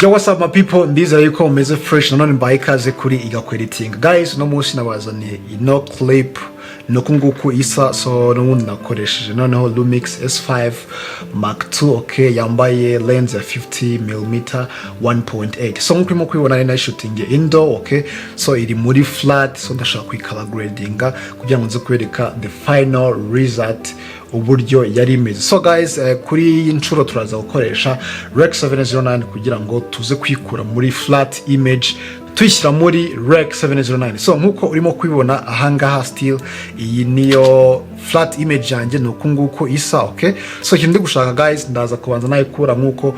Yo, what's up my people? Ndizera yuko mumeze fresh nanone mbaye ikaze kuri igakora editing. Guys, no munsi nabazaniye ino clip nuko nguko isa, so nubundi nakoresheje noneho Lumix S5 Mark II, okay, yambaye lens ya 50mm 1.8. So nkuko urimo kubibona nari shooting indoor, okay, so iri muri flat, so ndashaka kuyicolor gradinga kugira ngo nze kubereka the final result uburyo yari imeze. So guys, kuri iyi nshuro turaza gukoresha Rec 709 kugira ngo tuze kwikura muri flat image tuyishyira muri Rec 709. So nkuko urimo kubibona ahangaha still iyi niyo flat image yanjye nuko nguko isa, okay. So ikintu ndi gushaka guys, ndaza kubanza nayikura nkuko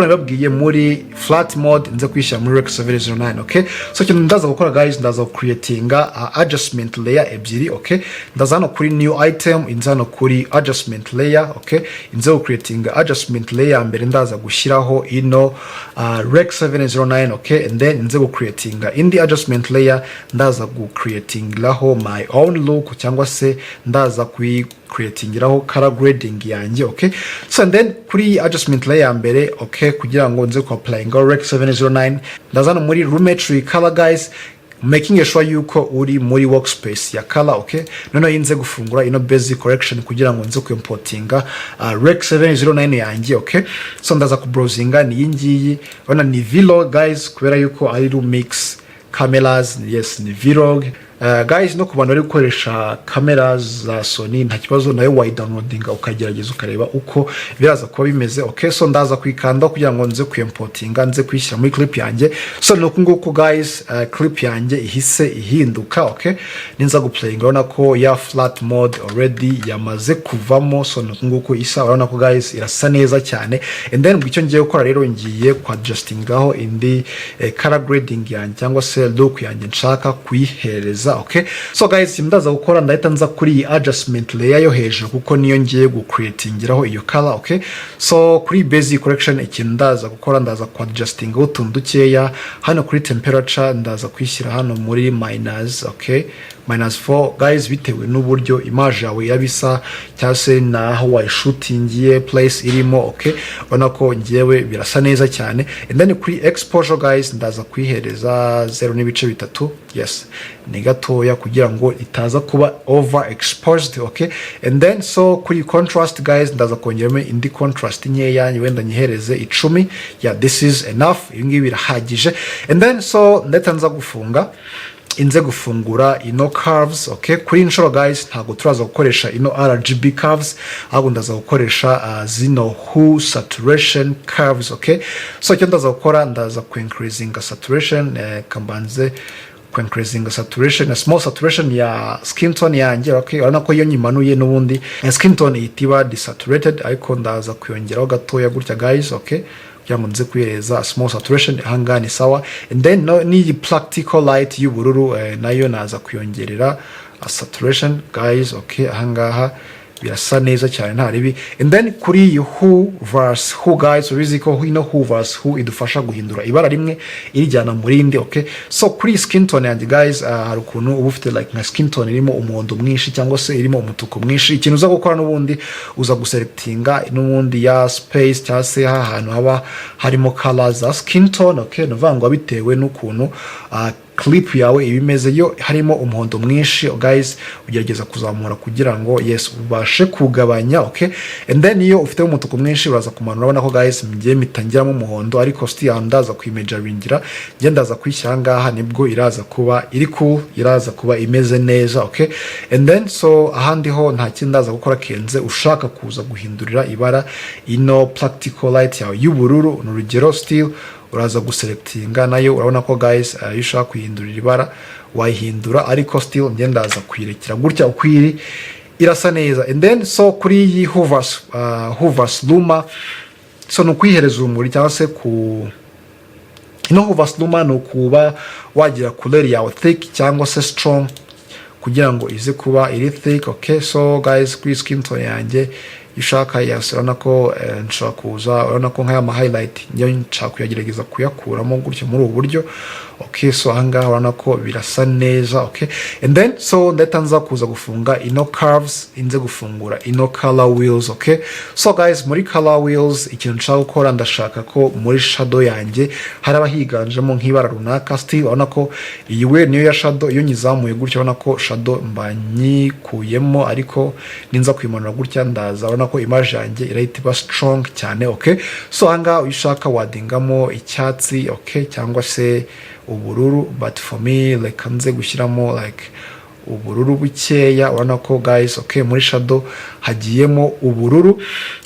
nababwiye muri flat mode nze kwishyira muri Rec 709, okay. So ikintu ndaza gukora guys, ndaza creatinga adjustment layer ebyiri, okay. Ndaza hano kuri new item, inza hano kuri adjustment layer, okay. Inze creatinga adjustment layer mbere ndaza gushyiraho ino Rec 709, okay. And then nze creatinga indi adjustment layer ndaza creatingiraho my own look cyangwa se ndaza creatingiraho color grading yanjye, okay. So and then kuri adjustment layer mbere, okay, kugira ngo nze applyinga Rec 709 ndaza no muri Lumetri Color guys, making sure yuko uri muri workspace ya color, okay. Noneho inze gufungura ino basic correction kugira ngo nze importinga Rec 709 yanjye, okay. So ndaza browsinga ni yingiyi, bana ni vlog guys, kubera yuko ari Lumix cameras, yes ni vlog. Guys, no kubantu bari gukoresha cameras za Sony nta kibazo, nayo wayidownloadinga ukagerageza ukareba uko biraza kuba bimeze, okay. So ndaza kwikanda kugira ngo nze kuimportinga, nze kwishyira muri clip yanjye. So nuko nguko guys, clip yanjye ihise ihinduka, okay. Ninza guplayinga urabona ko ya flat mode already yamaze kuvamo. So nuko nguko isa, urabona ko guys irasa neza cyane. And then bwicyo ngiye gukora rero, ngiye adjustingaho indi color grading yanjye cyangwa se look yanjye nshaka kuyihereza, okay. So guys, ndaza gukora ndahita nza kuri adjustment layer yo hejuru kuko niyo ngiye creatingiraho iyo color, okay. So kuri basic correction ikintu ndaza gukora, ndaza adjustinga utuntu dukeya hano kuri temperature, ndaza kwishyira hano muri minus, okay, -4 guys, bitewe n'uburyo image yawe yabisa cyase naho wayishootingiye place irimo, okay. Ubona ko ngiyewe birasa neza cyane. And then kuri exposure guys, ndaza kwihereza 0.3, yes, ni gatoya kugira ngo itaza kuba over exposed, okay. And then so kuri contrast guys, ndaza kongeramo indi contrast nkeya, wenda nyihereze 10, yeah, this is enough, ibingibi birahagije. And then so ndeta nza gufunga inze gufungura ino curves, okay. Kuri inshuro guys ntago turaza gukoresha ino RGB curves, ahubwo ndaza gukoresha zino hue saturation curves, okay. So icyo ndaza gukora, ndaza increasing saturation, kambanze increasing saturation, a small saturation ya skin tone yanjye, okay. Urabona ko iyo nyimanuye n'ubundi skin tone itiba desaturated, ariko ndaza kuyongeraho gatoya gutya guys, okay. Yamunze kuyereza small saturation hangani sawa. And then ni practical light y'ubururu, nayo naza kuyongerera saturation guys, okay. Ahangaha birasa neza cyane nta ribi. And then kuri who versus who guys, ubizi ko ino who versus who idufasha guhindura ibara rimwe irijyana muri indi, okay. So kuri skin tone yanjye guys, hari ukuntu uba ufite like na skin tone irimo umuhondo mwinshi cyangwa se irimo umutuku mwinshi, ikintu uza gukora n'ubundi uza guselectinga n'ubundi ya space cyangwa se ahantu haba harimo colors za skin tone, okay. Nuvangwa bitewe n'ukuntu clip yawe ibimeze, yo harimo umuhondo mwinshi guys, ugerageza kuzamura kugira ngo yes ubashe kugabanya, okay. And then iyo ufite umutuku mwinshi uraza kumanura, urabona ko guys ngiye mitangiramo umuhondo, ariko still ndaza kwimejaringira, ndaza kwishyira ngaha, nibwo iraza kuba iri cool, iraza kuba imeze neza, okay. And then so ahandi ho nta kindi ndaza gukora kenze ushaka kuza guhindurira ibara ino practical light yawe y'ubururu, n'urugero still uraza guselectinga nayo, urabona ko guys iyo ushaka kuhindurira ibara wayihindura, ariko still ndaza kuyirekera gutya ukwiri irasa neza. And then so kuri iyi Hoovers Luma, so nukwihereza urumuri cyangwa se ku ino Hoovers Luma nukuba wagira color yawe thick cyangwa se strong kugira ngo ize kuba iri thick, okay. So guys kuri skin tone yanjye ushaka yes urabona ko nshaka kuza urabona ko nk'aya highlight njye nshaka kuyagerageza kuyakuramo gutyo muri ubu buryo. Okay, so ahangaha urabona ko birasa neza. Okay, and then so ndatanza kuza gufunga ino curves, inze gufungura ino color wheels. Okay, so guys, muri color wheels ikintu nshaka gukora ndashaka ko muri shadow yanjye haraba higanjemo nk'ibara runaka. Still urabona ko iyi we niyo ya shadow, iyo nyizamuye gutyo urabona ko shadow mbanyikuyemo, ariko ninza kwimanura gutya ndaza urabona ko image yanjye irahita iba strong cyane. Okay, so ahangaha uyishaka wadingamo icyatsi, okay, cyangwa se ubururu, but for me like nze gushyiramo like ubururu bukeya. Urabona ko guys, okay, muri shadow hagiyemo ubururu.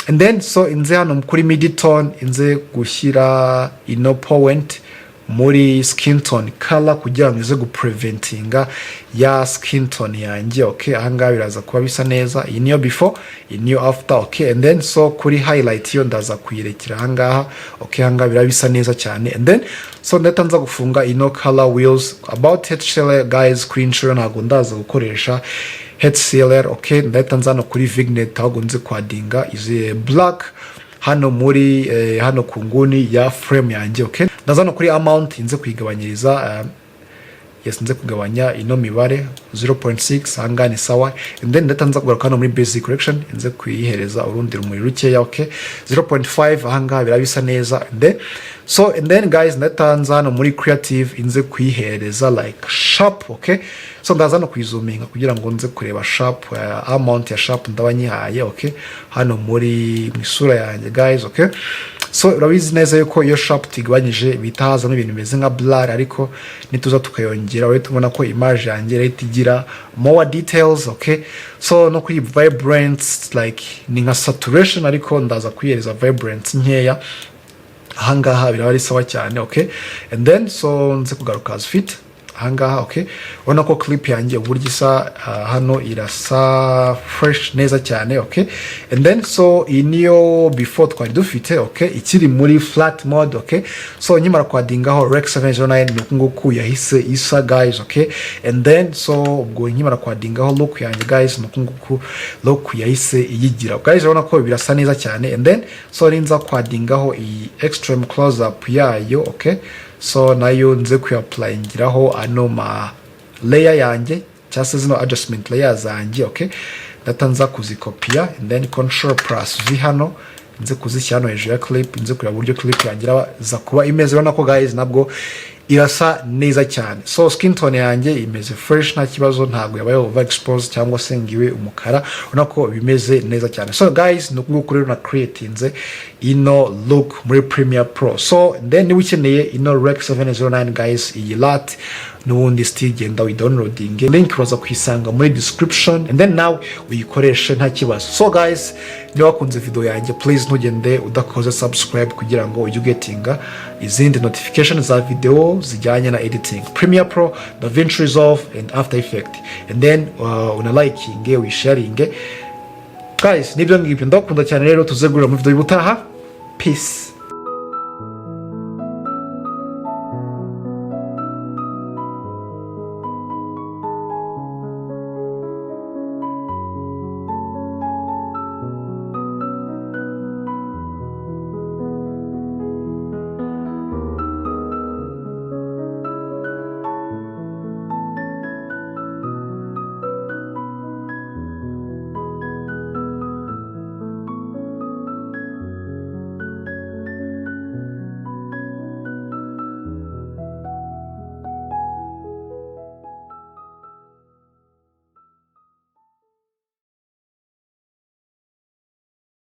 And then so inze hano kuri mid tone inze gushyira ino point muri skin tone color kugira ngo ize gupreventinga ya skin tone yanjye. Okay, ahangaha biraza kuba bisa neza. Iyi niyo before, iyi niyo after. Okay, and then so kuri highlight yo ndaza kuyirekera ahangaha. Okay, ahangaha biraba bisa neza cyane. And then so ndatanza gufunga ino color wheels. About head sealer guys, kuri inshuro ntabwo ndaza gukoresha head sealer. Okay, ndatanza no kuri vignette ahubwo nze kwadinga izi black hano muri hano ku nguni ya frame yanjye. Okay, ndaza no kuri amount inze kuyigabanyiriza yes nze kugabanya ino mibare 0.6 ahangaha ni sawa. And then ndatanza kugaruka hano muri basic correction inze kuyihereza urundi rumuri rukeya. Okay, 0.5 ahangaha birabisa neza. And then guys ndatanza hano muri creative inze kuyihereza like sharp. Okay, so ndaza no kuyizoominga kugira ngo nze kureba sharp amount ya sharp ndabanyihaye. Okay, hano muri misura yanjye guys. Okay, so urabizi neza yuko iyo sharp tigabanyije bitahaza no ibintu bimeze nka blur, ariko nituza tukayongera uretse tubona ko image yanjye rete igira more details. Okay, so no kuri vibrance like ni nka saturation, ariko ndaza kuyereza vibrance nkeya ahangaha biraba ari sawa cyane. Okay, and then so nze kugaruka as fit ahangaha. Okay, ubona ko clip yanjye uburyo isa hano irasa fresh neza cyane. Okay, and then so iniyo before twari dufite. Okay, ikiri muri flat mode. Okay, so nyimara kwadingaho Rex 709 nukunguku yahise isa guys. Okay, and then so ubwo nyimara kwadingaho look yanjye guys nukunguku look yahise iyigira guys, urabona ko birasa neza cyane. And then so ninza kwadingaho i extreme close up yayo. Okay, so nayo nze kuyapplyingiraho ano ma layer yanjye cyase zino adjustment layers zanjye. Okay, ndatanza kuzikopia and then control plus v hano nze kuzishyira hano hejuru ya clip, nze kureba uburyo clip yangira za kuba imeze. Urabona ko guys nabwo irasa neza cyane. So skin tone yanjye imeze fresh nta kibazo, ntabwo yabaye overexposed cyangwa se ngiwe umukara, urabona ko bimeze neza cyane. So guys nuko rero na creatinze ino look muri Premiere Pro. So then niba ukeneye ino Rex 709 guys, iyi lat n'ubundi still genda we downloading, link uraza kuyisanga muri description, and then now uyikoreshe nta kibazo. So guys niba wakunze video yanjye please ntugende udakoze subscribe kugira ngo ujye gettinga izindi notifications za video zijyanye na editing, Premiere Pro, DaVinci Resolve and After Effects, and then una liking we sharing guys. Nibyo ngibyo ndakunda cyane rero, tuzegurira mu video y'ubutaha. Peace.